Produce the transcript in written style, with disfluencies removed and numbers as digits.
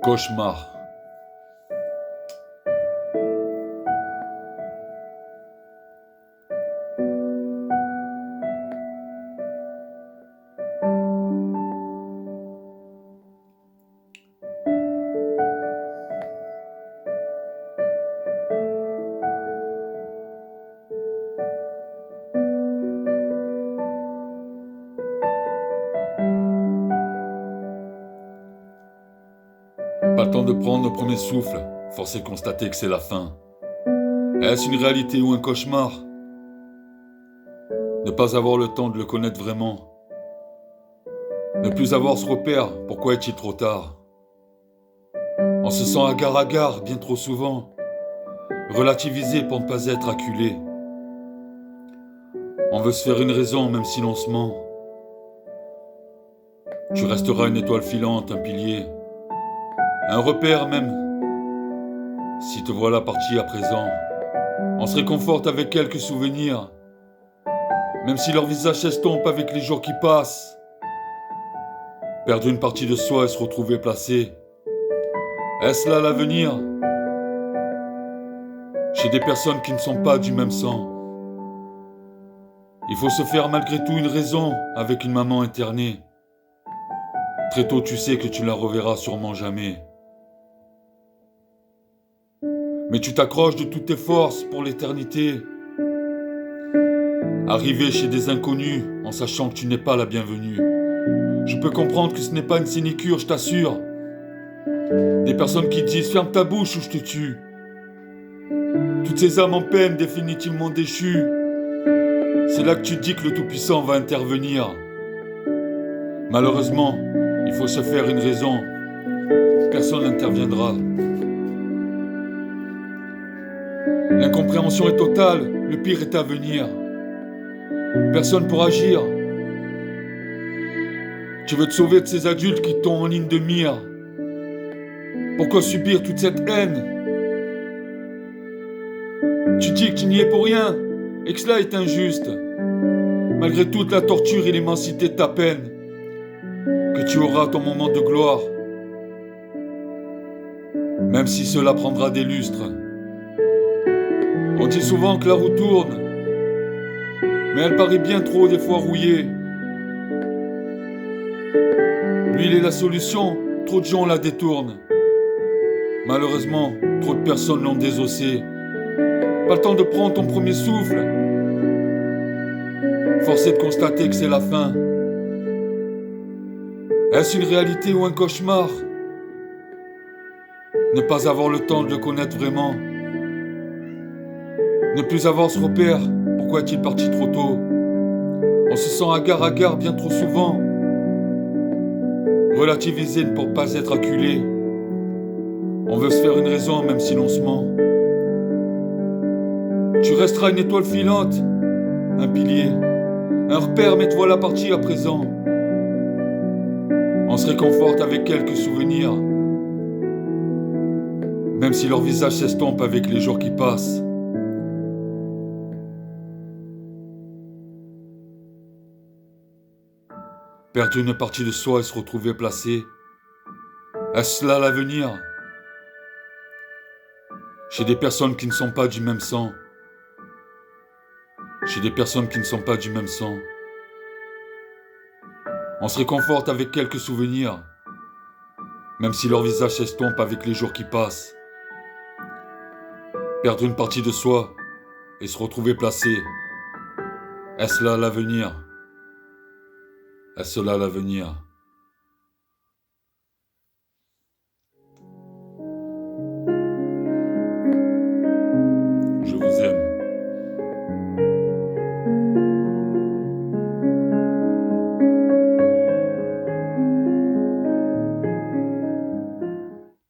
Cauchemar. Pas le temps de prendre le premier souffle, force est de constater que c'est la fin. Est-ce une réalité ou un cauchemar? Ne pas avoir le temps de le connaître vraiment. Ne plus avoir ce repère, pourquoi est-il trop tard? On se sent à gare bien trop souvent. Relativiser pour ne pas être acculé. On veut se faire une raison même si l'on se ment. Tu resteras une étoile filante, un pilier. Un repère même. Si te voilà parti à présent, on se réconforte avec quelques souvenirs. Même si leur visage s'estompe avec les jours qui passent. Perdre une partie de soi et se retrouver placé. Est-ce là l'avenir? Chez des personnes qui ne sont pas du même sang. Il faut se faire malgré tout une raison avec une maman internée. Très tôt tu sais que tu la reverras sûrement jamais. Mais tu t'accroches de toutes tes forces pour l'éternité. Arriver chez des inconnus en sachant que tu n'es pas la bienvenue. Je peux comprendre que ce n'est pas une sinécure, je t'assure. Des personnes qui disent ferme ta bouche ou je te tue. Toutes ces âmes en peine définitivement déchues. C'est là que tu dis que le Tout-Puissant va intervenir. Malheureusement, il faut se faire une raison. Personne n'interviendra. L'incompréhension est totale, le pire est à venir. Personne pour agir. Tu veux te sauver de ces adultes qui t'ont en ligne de mire. Pourquoi subir toute cette haine? Tu dis que tu n'y es pour rien et que cela est injuste. Malgré toute la torture et l'immensité de ta peine, que tu auras ton moment de gloire. Même si cela prendra des lustres. On dit souvent que la roue tourne, mais elle paraît bien trop des fois rouillée. L'huile est la solution, trop de gens la détournent. Malheureusement, trop de personnes l'ont désossée. Pas le temps de prendre ton premier souffle. Force est de constater que c'est la fin. Est-ce une réalité ou un cauchemar? Ne pas avoir le temps de le connaître vraiment. Ne plus avoir ce repère, pourquoi est-il parti trop tôt? On se sent à gare bien trop souvent. Relativiser pour ne pas être acculé. On veut se faire une raison même si l'on se ment. Tu resteras une étoile filante, un pilier, un repère, mais te voilà parti à présent. On se réconforte avec quelques souvenirs, même si leur visage s'estompe avec les jours qui passent. Perdre une partie de soi et se retrouver placé. Est-ce là l'avenir? Chez des personnes qui ne sont pas du même sang. Chez des personnes qui ne sont pas du même sang. On se réconforte avec quelques souvenirs, même si leur visage s'estompe avec les jours qui passent. Perdre une partie de soi et se retrouver placé. Est-ce là l'avenir? Est-ce là l'avenir?